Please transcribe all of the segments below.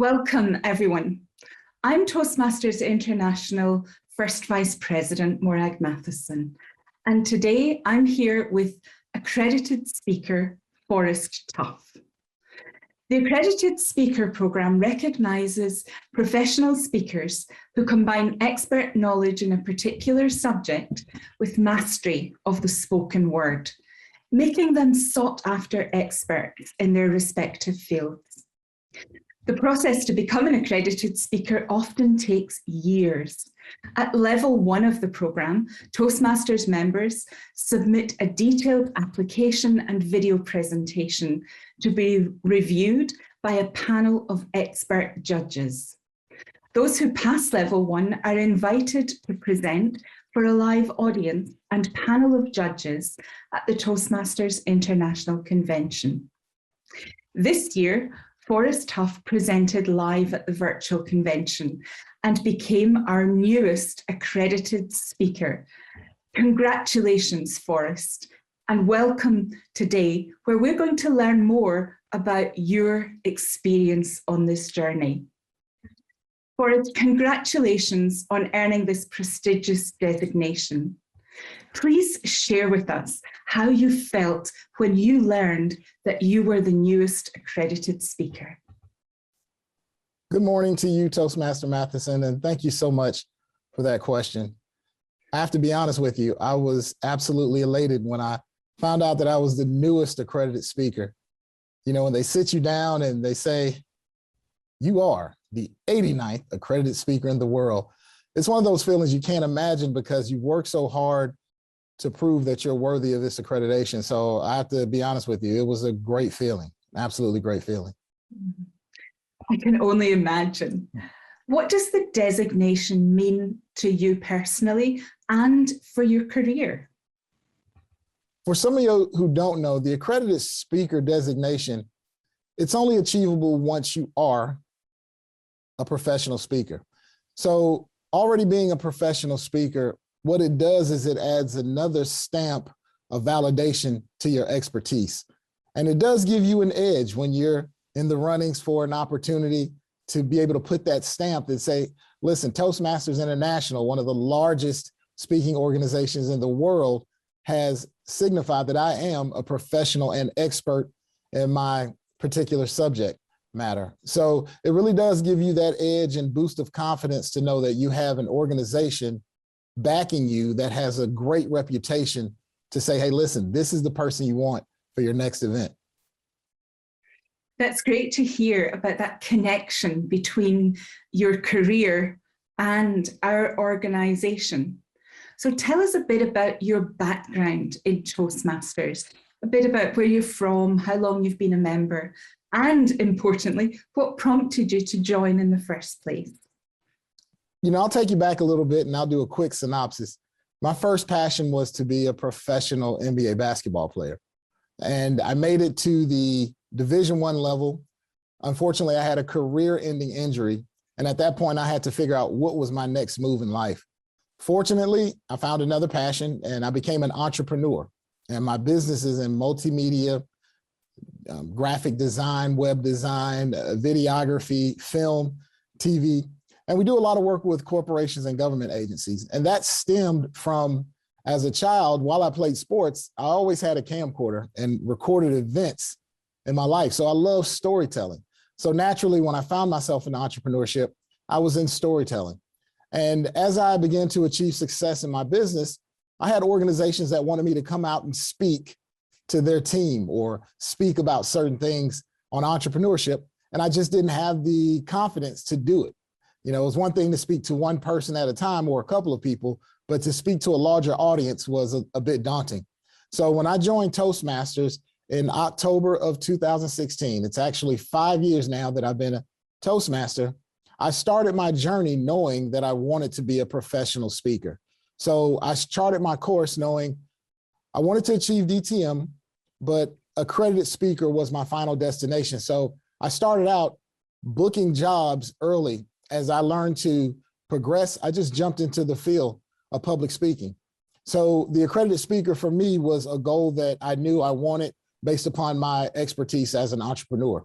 Welcome, everyone. I'm Toastmasters International First Vice President Morag Matheson, and today I'm here with accredited speaker Forrest Tough. The Accredited Speaker Programme recognises professional speakers who combine expert knowledge in a particular subject with mastery of the spoken word, making them sought-after experts in their respective fields. The process to become an accredited speaker often takes years. At level 1 of the programme, Toastmasters members submit a detailed application and video presentation to be reviewed by a panel of expert judges. Those who pass level 1 are invited to present for a live audience and panel of judges at the Toastmasters International Convention. This year, Forrest Tough presented live at the virtual convention and became our newest accredited speaker. Congratulations, Forrest, and welcome today, where we're going to learn more about your experience on this journey. Forrest, congratulations on earning this prestigious designation. Please share with us how you felt when you learned that you were the newest accredited speaker. Good morning to you, Toastmaster Matheson, and thank you so much for that question. I have to be honest with you, I was absolutely elated when I found out that I was the newest accredited speaker. You know, when they sit you down and they say, you are the 89th accredited speaker in the world, it's one of those feelings you can't imagine because you work so hard to prove that you're worthy of this accreditation. So I have to be honest with you, it was a great feeling, absolutely great feeling. I can only imagine. What does the designation mean to you personally and for your career? For some of you who don't know, the accredited speaker designation, it's only achievable once you are a professional speaker. So already being a professional speaker, what it does is it adds another stamp of validation to your expertise. And it does give you an edge when you're in the runnings for an opportunity to be able to put that stamp and say, listen, Toastmasters International, one of the largest speaking organizations in the world, has signified that I am a professional and expert in my particular subject matter. So it really does give you that edge and boost of confidence to know that you have an organization backing you that has a great reputation to say, hey, listen, this is the person you want for your next event. That's great to hear about that connection between your career and our organization. So tell us a bit about your background in Toastmasters, a bit about where you're from, how long you've been a member, and importantly, what prompted you to join in the first place? You know, I'll take you back a little bit and I'll do a quick synopsis. My first passion was to be a professional NBA basketball player. And I made it to the Division I level. Unfortunately, I had a career-ending injury. And at that point, I had to figure out what was my next move in life. Fortunately, I found another passion and I became an entrepreneur. And my business is in multimedia, graphic design, web design, videography, film, TV. And we do a lot of work with corporations and government agencies. And that stemmed from, as a child, while I played sports, I always had a camcorder and recorded events in my life. So I love storytelling. So naturally, when I found myself in entrepreneurship, I was in storytelling. And as I began to achieve success in my business, I had organizations that wanted me to come out and speak to their team or speak about certain things on entrepreneurship. And I just didn't have the confidence to do it. You know, it was one thing to speak to one person at a time or a couple of people, but to speak to a larger audience was a bit daunting. So when I joined Toastmasters in October of 2016, it's actually 5 years now that I've been a Toastmaster, I started my journey knowing that I wanted to be a professional speaker. So I charted my course knowing I wanted to achieve DTM, but accredited speaker was my final destination. So I started out booking jobs early. As I learned to progress, I just jumped into the field of public speaking. So the accredited speaker for me was a goal that I knew I wanted based upon my expertise as an entrepreneur.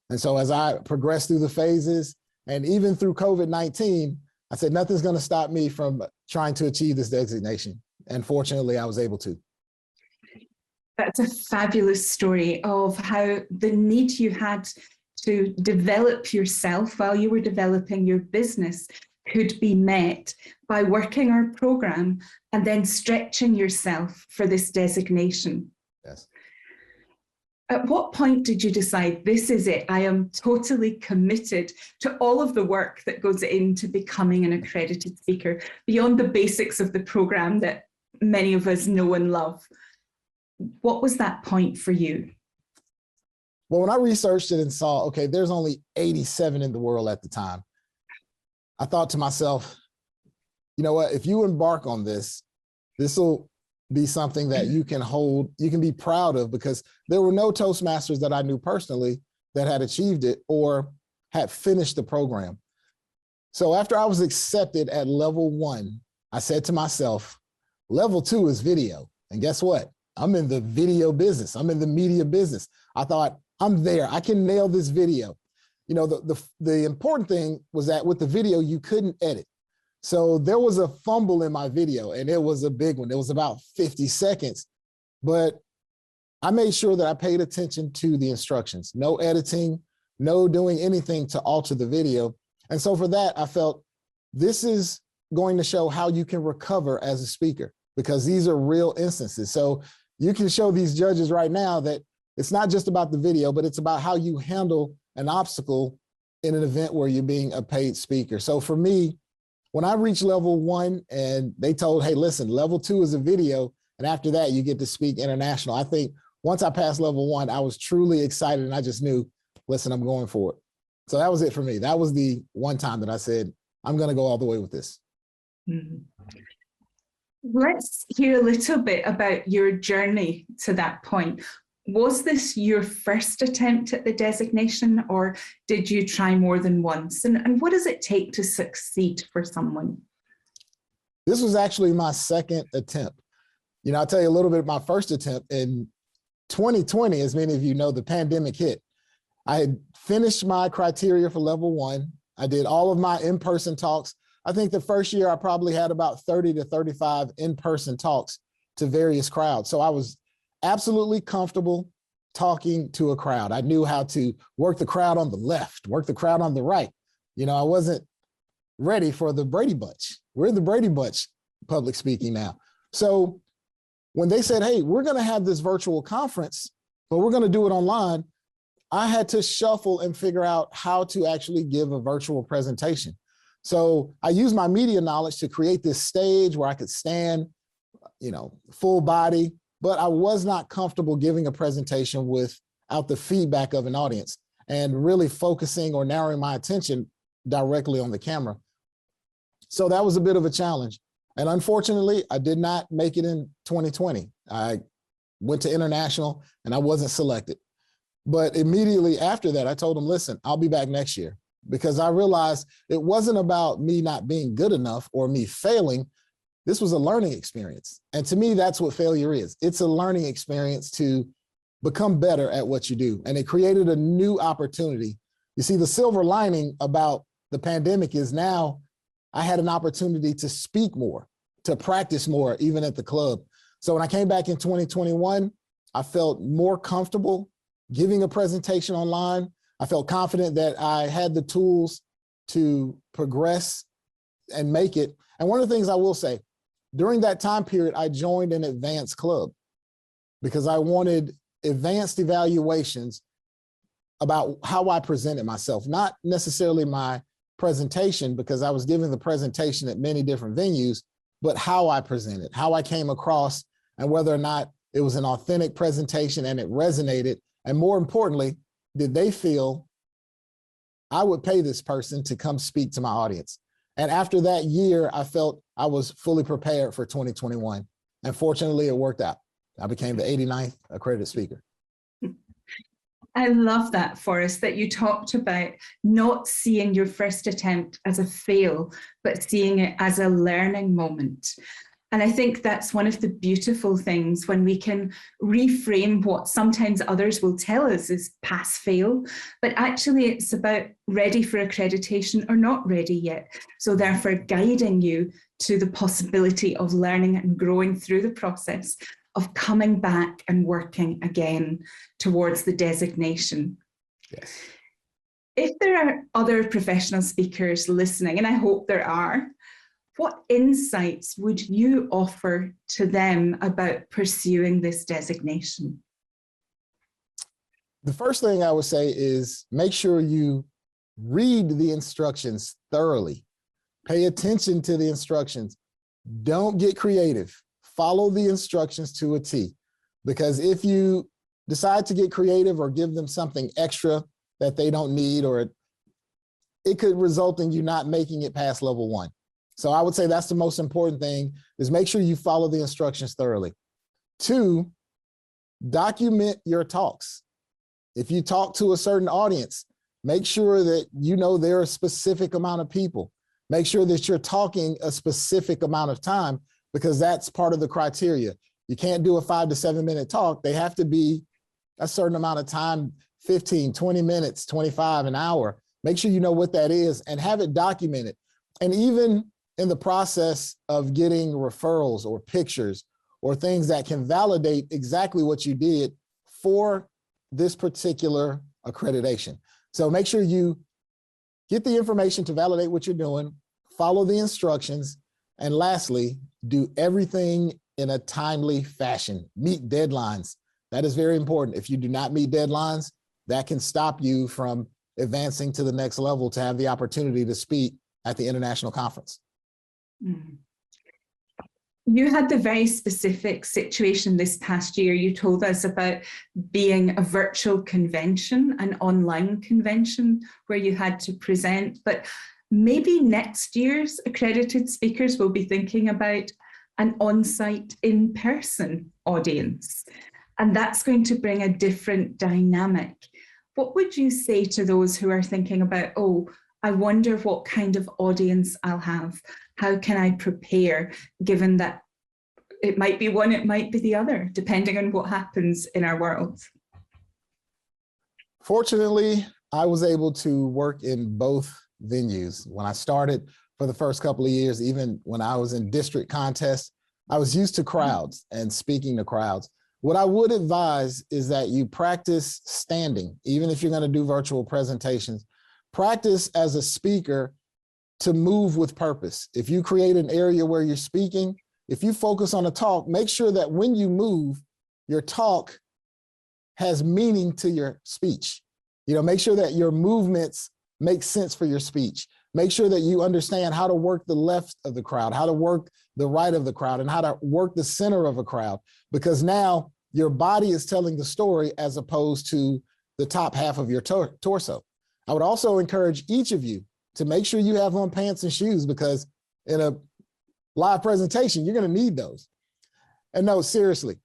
And so as I progressed through the phases and even through COVID-19, I said, nothing's going to stop me from trying to achieve this designation. And fortunately, I was able to. That's a fabulous story of how the need you had to develop yourself while you were developing your business could be met by working our program and then stretching yourself for this designation. Yes. At what point did you decide, this is it, I am totally committed to all of the work that goes into becoming an accredited speaker, beyond the basics of the program that many of us know and love? What was that point for you? Well, when I researched it and saw, okay, there's only 87 in the world at the time, I thought to myself, you know what, if you embark on this, this will be something that you can hold, you can be proud of, because there were no Toastmasters that I knew personally that had achieved it or had finished the program. So after I was accepted at level 1, I said to myself, level 2 is video. And guess what? I'm in the video business. I'm in the media business. I thought, I'm there. I can nail this video. You know, the important thing was that with the video, you couldn't edit. So there was a fumble in my video, and it was a big one. It was about 50 seconds, but I made sure that I paid attention to the instructions. No editing, no doing anything to alter the video. And so for that, I felt this is going to show how you can recover as a speaker, because these are real instances. So you can show these judges right now that it's not just about the video, but it's about how you handle an obstacle in an event where you're being a paid speaker. So for me, when I reached level 1 and they told, hey, listen, level 2 is a video, and after that, you get to speak international. I think once I passed level 1, I was truly excited, and I just knew, listen, I'm going for it. So that was it for me. That was the one time that I said, I'm going to go all the way with this. Mm-hmm. Let's hear a little bit about your journey to that point. Was this your first attempt at the designation, or did you try more than once? And what does it take to succeed for someone? This was actually my second attempt. You know, I'll tell you a little bit of my first attempt. In 2020, as many of you know, the pandemic hit. I had finished my criteria for level 1. I did all of my in-person talks. I think the first year I probably had about 30 to 35 in-person talks to various crowds. So I was absolutely comfortable talking to a crowd. I knew how to work the crowd on the left, work the crowd on the right. You know, I wasn't ready for the Brady Bunch. We're the Brady Bunch public speaking now. So when they said, hey, we're going to have this virtual conference, but we're going to do it online, I had to shuffle and figure out how to actually give a virtual presentation. So I used my media knowledge to create this stage where I could stand, you know, full body, but I was not comfortable giving a presentation without the feedback of an audience and really focusing or narrowing my attention directly on the camera. So that was a bit of a challenge. And unfortunately, I did not make it in 2020. I went to international and I wasn't selected. But immediately after that, I told them, listen, I'll be back next year, because I realized it wasn't about me not being good enough or me failing. This was a learning experience. And to me, that's what failure is. It's a learning experience to become better at what you do. And it created a new opportunity. You see, the silver lining about the pandemic is now I had an opportunity to speak more, to practice more, even at the club. So when I came back in 2021, I felt more comfortable giving a presentation online. I felt confident that I had the tools to progress and make it. And one of the things I will say, during that time period, I joined an advanced club because I wanted advanced evaluations about how I presented myself, not necessarily my presentation, because I was giving the presentation at many different venues, but how I presented, how I came across, and whether or not it was an authentic presentation and it resonated. And more importantly, did they feel I would pay this person to come speak to my audience? And after that year, I felt I was fully prepared for 2021. And fortunately, it worked out. I became the 89th accredited speaker. I love that, Forrest, that you talked about not seeing your first attempt as a fail, but seeing it as a learning moment. And I think that's one of the beautiful things when we can reframe what sometimes others will tell us is pass fail, but actually it's about ready for accreditation or not ready yet. So therefore guiding you to the possibility of learning and growing through the process of coming back and working again towards the designation. Yes. If there are other professional speakers listening, and I hope there are, what insights would you offer to them about pursuing this designation? The first thing I would say is make sure you read the instructions thoroughly. Pay attention to the instructions. Don't get creative. Follow the instructions to a T. Because if you decide to get creative or give them something extra that they don't need, or it could result in you not making it past level 1. So I would say that's the most important thing, is make sure you follow the instructions thoroughly. 2, document your talks. If you talk to a certain audience, make sure that you know there are a specific amount of people. Make sure that you're talking a specific amount of time, because that's part of the criteria. You can't do a 5 to 7 minute talk. They have to be a certain amount of time, 15, 20 minutes, 25, an hour. Make sure you know what that is and have it documented. And even in the process of getting referrals or pictures or things that can validate exactly what you did for this particular accreditation. So make sure you get the information to validate what you're doing, follow the instructions, and lastly, do everything in a timely fashion. Meet deadlines. That is very important. If you do not meet deadlines, that can stop you from advancing to the next level to have the opportunity to speak at the international conference. You had the very specific situation this past year. You told us about being a virtual convention, an online convention where you had to present, but maybe next year's accredited speakers will be thinking about an on-site in-person audience, and that's going to bring a different dynamic. What would you say to those who are thinking about, oh, I wonder what kind of audience I'll have? How can I prepare, given that it might be one, it might be the other, depending on what happens in our world? Fortunately, I was able to work in both venues. When I started for the first couple of years, even when I was in district contests, I was used to crowds and speaking to crowds. What I would advise is that you practice standing, even if you're going to do virtual presentations. Practice as a speaker to move with purpose. If you create an area where you're speaking, if you focus on a talk, make sure that when you move, your talk has meaning to your speech. Make sure that your movements make sense for your speech. Make sure that you understand how to work the left of the crowd, how to work the right of the crowd, and how to work the center of a crowd, because now your body is telling the story as opposed to the top half of your torso. I would also encourage each of you to make sure you have on pants and shoes, because in a live presentation, you're going to need those. And no, seriously,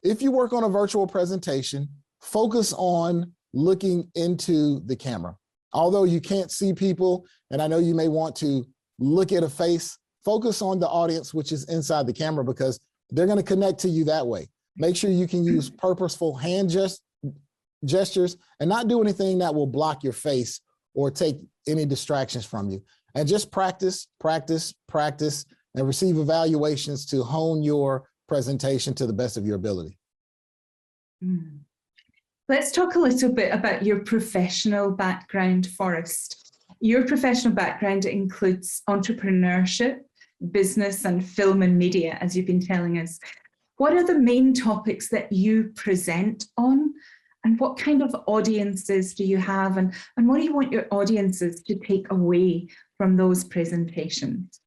if you work on a virtual presentation, focus on looking into the camera. Although you can't see people, and I know you may want to look at a face, focus on the audience, which is inside the camera, because they're going to connect to you that way. Make sure you can use purposeful hand gestures and not do anything that will block your face or take any distractions from you. And just practice, practice, practice, and receive evaluations to hone your presentation to the best of your ability. Let's talk a little bit about your professional background, Forrest. Your professional background includes entrepreneurship, business, and film and media, as you've been telling us. What are the main topics that you present on? And what kind of audiences do you have? And what do you want your audiences to take away from those presentations?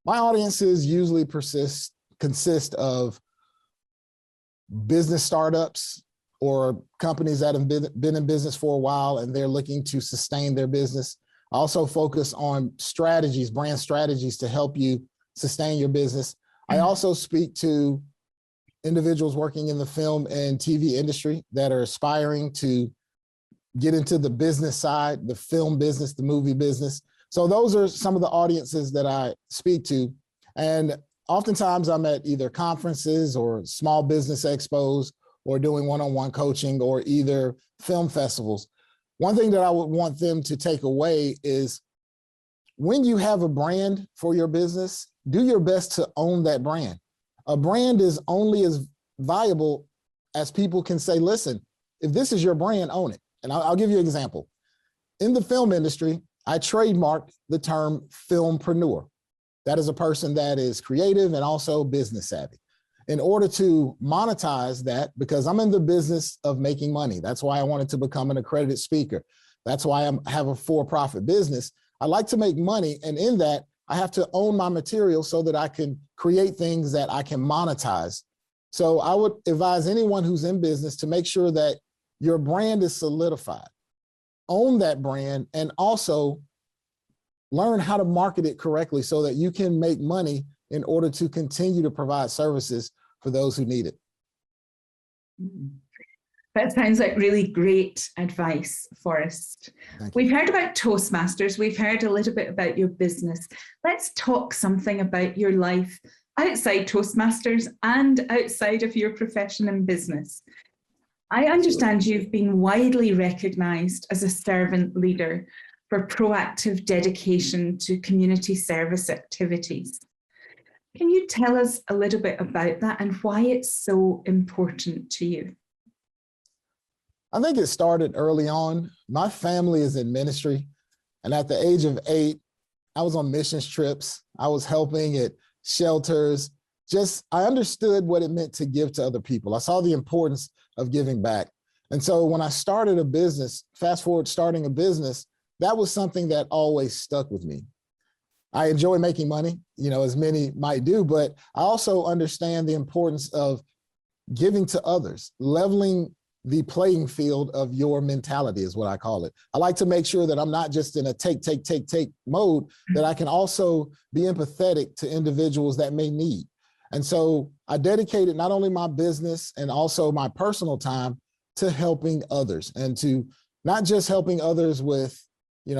My audiences usually consist of business startups or companies that have been in business for a while and they're looking to sustain their business. I also focus on strategies, brand strategies to help you sustain your business. I also speak to individuals working in the film and TV industry that are aspiring to get into the business side, the film business, the movie business. So those are some of the audiences that I speak to. And oftentimes I'm at either conferences or small business expos or doing one-on-one coaching or either film festivals. One thing that I would want them to take away is when you have a brand for your business, do your best to own that brand. A brand is only as viable as people can say, listen, if this is your brand, own it. And I'll give you an example. In the film industry, I trademarked the term filmpreneur. That is a person that is creative and also business savvy. In order to monetize that, because I'm in the business of making money, that's why I wanted to become an accredited speaker. That's why I have a for-profit business. I like to make money, and in that, I have to own my material so that I can create things that I can monetize. So I would advise anyone who's in business to make sure that your brand is solidified. Own that brand and also learn how to market it correctly so that you can make money in order to continue to provide services for those who need it. That sounds like really great advice, Forrest. We've heard about Toastmasters. We've heard a little bit about your business. Let's talk something about your life outside Toastmasters and outside of your profession and business. I understand you've been widely recognized as a servant leader for proactive dedication to community service activities. Can you tell us a little bit about that and why it's so important to you? I think it started early on. My family is in ministry, and at the age of 8, I was on missions trips. I was helping at shelters. I understood what it meant to give to other people. I saw the importance of giving back. And so when I started a business, fast forward starting a business, that was something that always stuck with me. I enjoy making money, as many might do, but I also understand the importance of giving to others, leveling the playing field of your mentality is what I call it. I like to make sure that I'm not just in a take mode, that I can also be empathetic to individuals that may need. And so I dedicated not only my business and also my personal time to helping others, and to not just helping others with,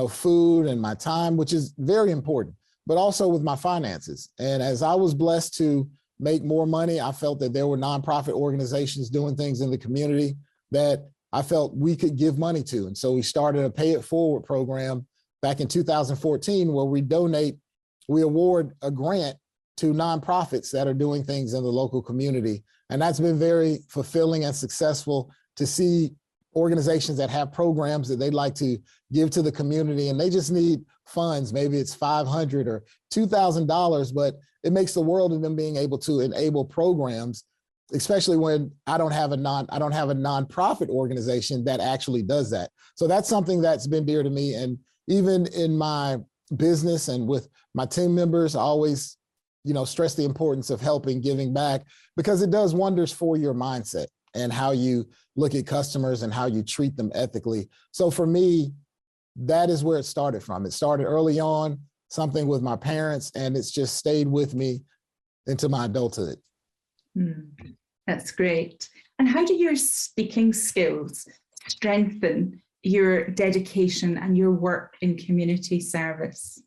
food and my time, which is very important, but also with my finances. And as I was blessed to make more money, I felt that there were nonprofit organizations doing things in the community that I felt we could give money to. And so we started a Pay It Forward program back in 2014, where we award a grant to nonprofits that are doing things in the local community. And that's been very fulfilling and successful to see organizations that have programs that they'd like to give to the community, and they just need funds. Maybe it's $500 or $2,000, but it makes the world of them being able to enable programs, especially when I don't have a nonprofit organization that actually does that. So that's something that's been dear to me. And even in my business and with my team members, I always, stress the importance of helping, giving back, because it does wonders for your mindset and how you look at customers and how you treat them ethically. So for me, that is where it started from. It started early on, something with my parents, and it's just stayed with me into my adulthood. That's great. And how do your speaking skills strengthen your dedication and your work in community service?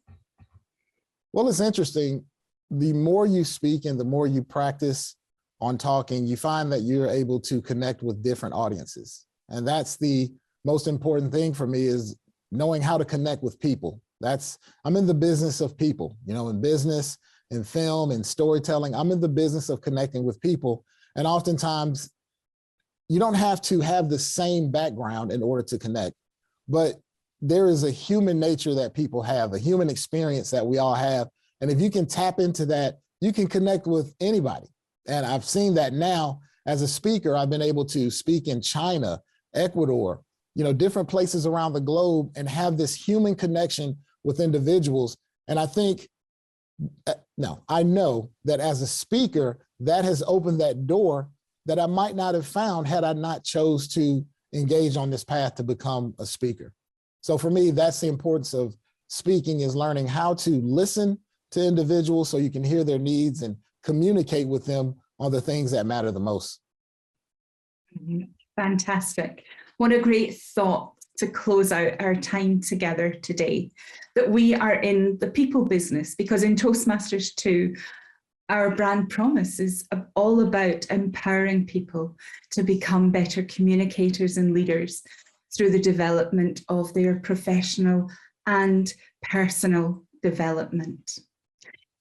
Well, it's interesting. The more you speak and the more you practice on talking, you find that you're able to connect with different audiences. And that's the most important thing for me, is knowing how to connect with people. I'm in the business of people, in business, in film, in storytelling. I'm in the business of connecting with people. And oftentimes you don't have to have the same background in order to connect, but there is a human nature that people have, a human experience that we all have. And if you can tap into that, you can connect with anybody. And I've seen that now as a speaker. I've been able to speak in China, Ecuador, different places around the globe, and have this human connection with individuals. And I know that as a speaker, that has opened that door that I might not have found had I not chose to engage on this path to become a speaker. So for me, that's the importance of speaking, is learning how to listen to individuals so you can hear their needs and communicate with them on the things that matter the most. Fantastic. What a great thought to close out our time together today, that we are in the people business, because in Toastmasters too, Our brand promise is all about empowering people to become better communicators and leaders through the development of their professional and personal development.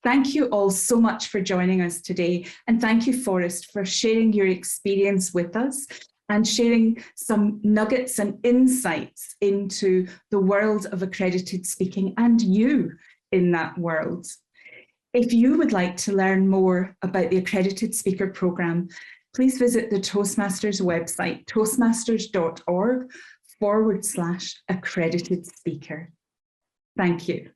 Thank you all so much for joining us today. And thank you, Forrest, for sharing your experience with us and sharing some nuggets and insights into the world of accredited speaking and you in that world. If you would like to learn more about the Accredited Speaker Programme, please visit the Toastmasters website, toastmasters.org/accredited speaker. Thank you.